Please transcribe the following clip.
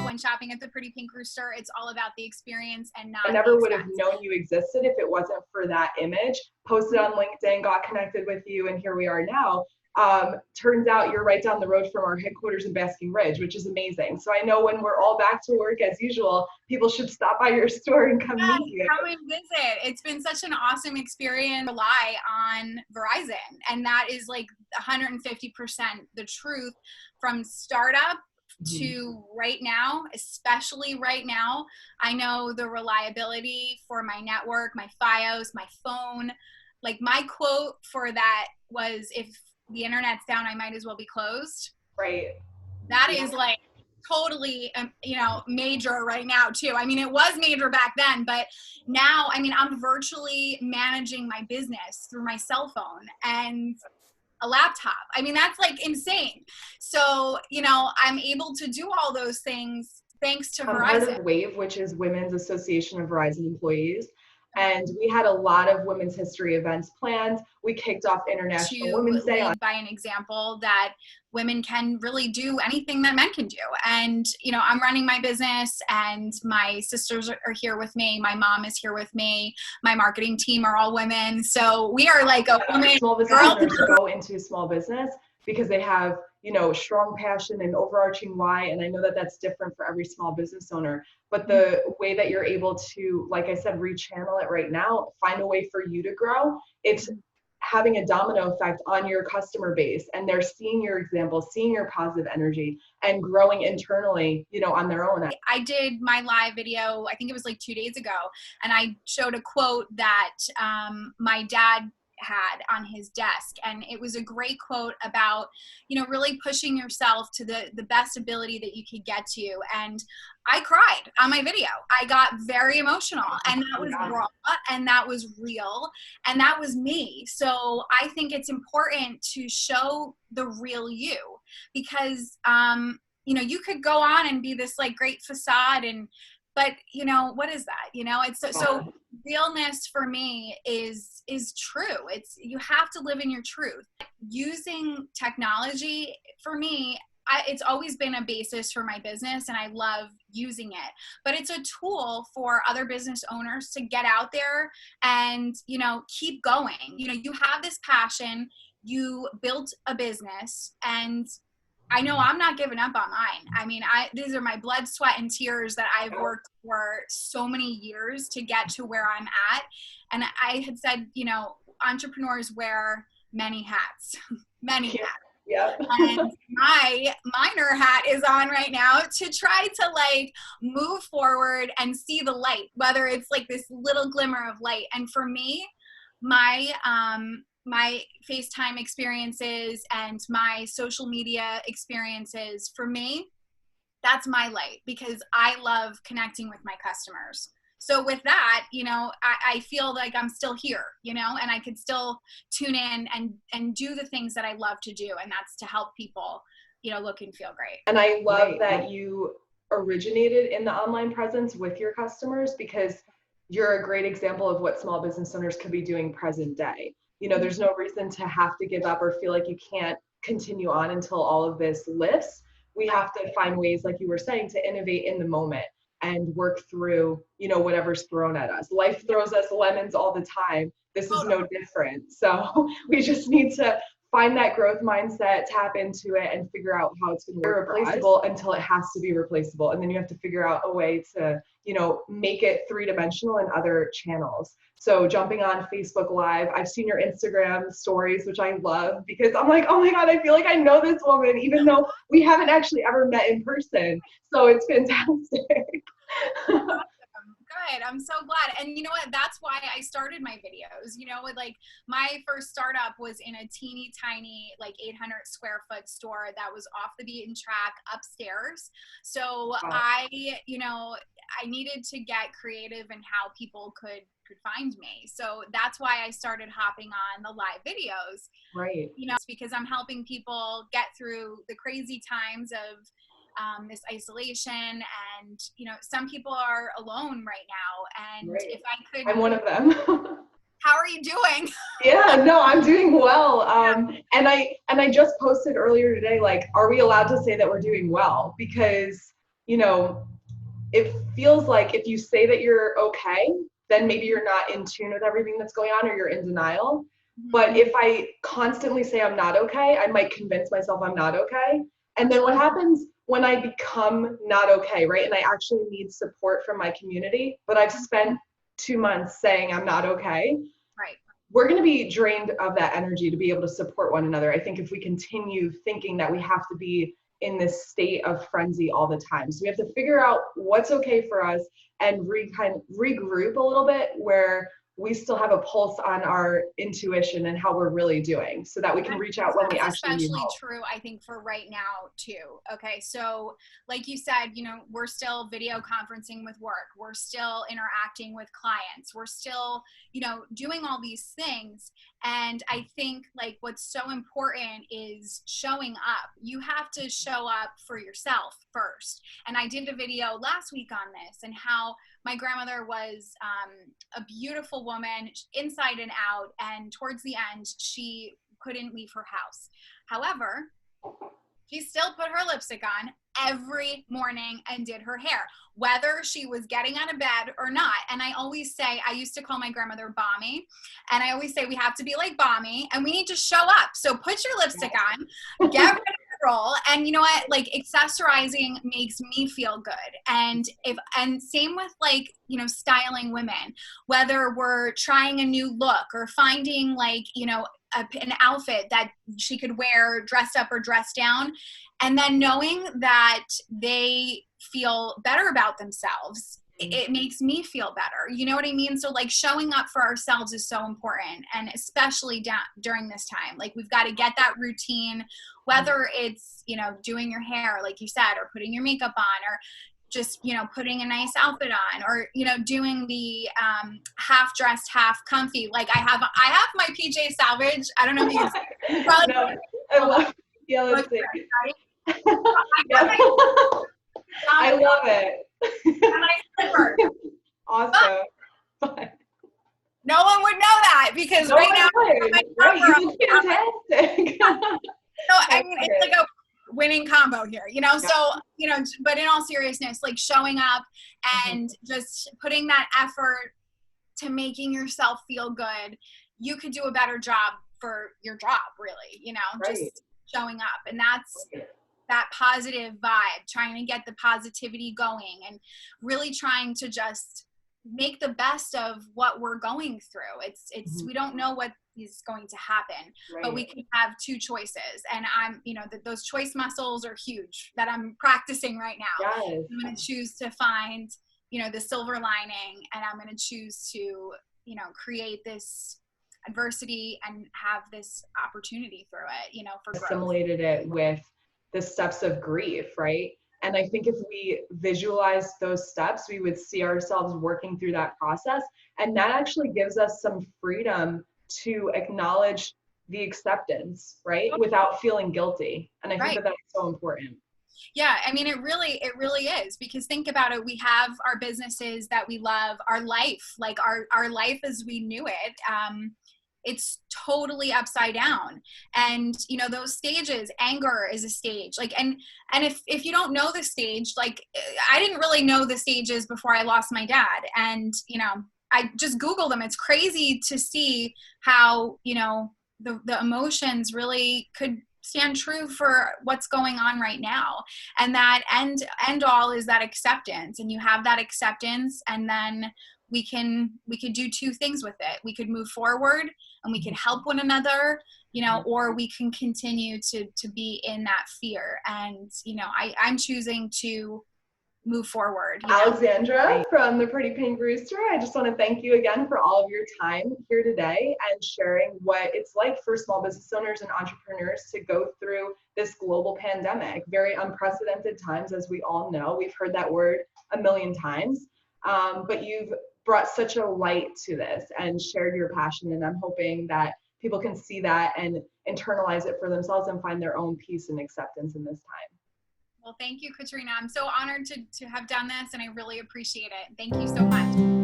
When shopping at the Pretty Pink Rooster, it's all about the experience and not I never the would have expense. known you existed if it wasn't for that image. Posted on LinkedIn, got connected with you, and here we are now. Turns out you're right down the road from our headquarters in Basking Ridge, which is amazing. So I know when we're all back to work as usual, people should stop by your store and come meet you. Come and visit. It's been such an awesome experience. Rely on Verizon, and that is like 150% the truth from startup to right now, especially right now. I know the reliability for my network, my FiOS, my phone. Like my quote for that was, if the internet's down, I might as well be closed. Right. That is like totally, major right now too. I mean, it was major back then, but now, I mean, I'm virtually managing my business through my cell phone and a laptop. I mean, that's like insane. So, I'm able to do all those things thanks to Verizon. I'm part of WAVE, which is Women's Association of Verizon Employees. And we had a lot of women's history events planned. We kicked off International Women's Day. Lead by an example that women can really do anything that men can do. And, I'm running my business and my sisters are here with me. My mom is here with me. My marketing team are all women. So we are like a woman. Small business owners go into small business because they have, strong passion and overarching why. And I know that that's different for every small business owner, but the way that you're able to, like I said, rechannel it right now, find a way for you to grow, it's having a domino effect on your customer base, and they're seeing your example, seeing your positive energy and growing internally, on their own. I did my live video, I think it was like 2 days ago, and I showed a quote that my dad had on his desk, and it was a great quote about really pushing yourself to the best ability that you could get to. And I cried on my video. I got very emotional, and that was raw, and that was real, and that was me. So I think it's important to show the real you, because you could go on and be this like great facade, but what is that? It's so realness for me is true. You have to live in your truth. Using technology for me, it's always been a basis for my business, and I love using it, but it's a tool for other business owners to get out there and, keep going. You have this passion, you built a business, and I know I'm not giving up on mine. I mean, these are my blood, sweat, and tears that I've worked for so many years to get to where I'm at. And I had said, entrepreneurs wear many hats, many hats. Yeah. And my minor hat is on right now to try to like move forward and see the light, whether it's like this little glimmer of light. And for me, my FaceTime experiences and my social media experiences, for me, that's my light, because I love connecting with my customers. So with that, I feel like I'm still here, and I could still tune in and do the things that I love to do. And that's to help people, look and feel great. And I love that you originated in the online presence with your customers, because you're a great example of what small business owners could be doing present day. There's no reason to have to give up or feel like you can't continue on until all of this lifts. We have to find ways, like you were saying, to innovate in the moment and work through, whatever's thrown at us. Life throws us lemons all the time. This is no different. So we just need to find that growth mindset, tap into it, and figure out how it's going to be replaceable until it has to be replaceable. And then you have to figure out a way to, make it three-dimensional in other channels. So jumping on Facebook Live, I've seen your Instagram stories, which I love, because I'm like, oh my God, I feel like I know this woman, even though we haven't actually ever met in person. So it's fantastic. Good. I'm so glad. And you know what? That's why I started my videos. Like my first startup was in a teeny tiny, like 800 square foot store that was off the beaten track upstairs. So I needed to get creative in how people could find me. So that's why I started hopping on the live videos. Right. Because I'm helping people get through the crazy times of this isolation, and some people are alone right now, and if I could, I'm one of them. How are you doing? Yeah, no, I'm doing well. And I just posted earlier today, like, are we allowed to say that we're doing well? Because, you know, it feels like if you say that you're okay, then maybe you're not in tune with everything that's going on or you're in denial. But if I constantly say I'm not okay, I might convince myself I'm not okay. And then what happens when I become not okay, right? And I actually need support from my community, but I've spent 2 months saying I'm not okay. Right. We're going to be drained of that energy to be able to support one another. I think if we continue thinking that we have to be in this state of frenzy all the time. So we have to figure out what's okay for us and kind of regroup a little bit where we still have a pulse on our intuition and how we're really doing so that we can reach out when we actually need Especially help. true, I think, for right now too. Okay, so like you said, we're still video conferencing with work, we're still interacting with clients, we're still doing all these things. And I think like what's so important is showing up. You have to show up for yourself first. And I did a video last week on this and how my grandmother was a beautiful woman inside and out, and towards the end she couldn't leave her house. However, she still put her lipstick on every morning and did her hair, whether she was getting out of bed or not. And I always say, I used to call my grandmother Bommy, and I always say we have to be like Bommy and we need to show up. So put your lipstick on, get ready to roll. And you know what? Like, accessorizing makes me feel good. And same with like, styling women, whether we're trying a new look or finding like, an outfit that she could wear dressed up or dressed down, and then knowing that they feel better about themselves, it makes me feel better. You know what I mean? So like showing up for ourselves is so important, and especially during this time, like we've got to get that routine, whether it's, doing your hair, like you said, or putting your makeup on, or just, putting a nice outfit on, or, doing the half dressed, half comfy. Like I have my PJ Salvage. I don't know if you probably No, I love, yeah, let's see. right? Yeah. I love it. And I slipper. Awesome. But No one would know that because no right one now, would. Right, you look fantastic. so I mean, it's like a winning combo here, so, but in all seriousness, like showing up and just putting that effort to making yourself feel good, you could do a better job for your job, really, Right. just showing up. And that's that positive vibe, trying to get the positivity going and really trying to just make the best of what we're going through. It's we don't know what is going to happen, but we can have two choices. And I'm, those choice muscles are huge that I'm practicing right now. Yes. I'm going to choose to find, the silver lining, and I'm going to choose to, create this adversity and have this opportunity through it, for growth. Assimilated it with the steps of grief, right? And I think if we visualize those steps, we would see ourselves working through that process. And that actually gives us some freedom to acknowledge the acceptance, right? Without feeling guilty. And I think that that's so important. Yeah, I mean, it really is, because think about it. We have our businesses that we love, our life, like our life as we knew it. It's totally upside down. And, those stages, anger is a stage. Like, and if you don't know the stage, like I didn't really know the stages before I lost my dad. And, I just Googled them. It's crazy to see how, the emotions really could stand true for what's going on right now. And that end all is that acceptance. And you have that acceptance, and then we could do two things with it. We could move forward and we could help one another, or we can continue to be in that fear. And, I'm choosing to move forward. Alexandra from the Pretty Pink Rooster, I just want to thank you again for all of your time here today and sharing what it's like for small business owners and entrepreneurs to go through this global pandemic. Very unprecedented times, as we all know. We've heard that word a million times, but you've brought such a light to this and shared your passion, and I'm hoping that people can see that and internalize it for themselves and find their own peace and acceptance in this time. Well, thank you, Katrina. I'm so honored to have done this, and I really appreciate it. Thank you so much.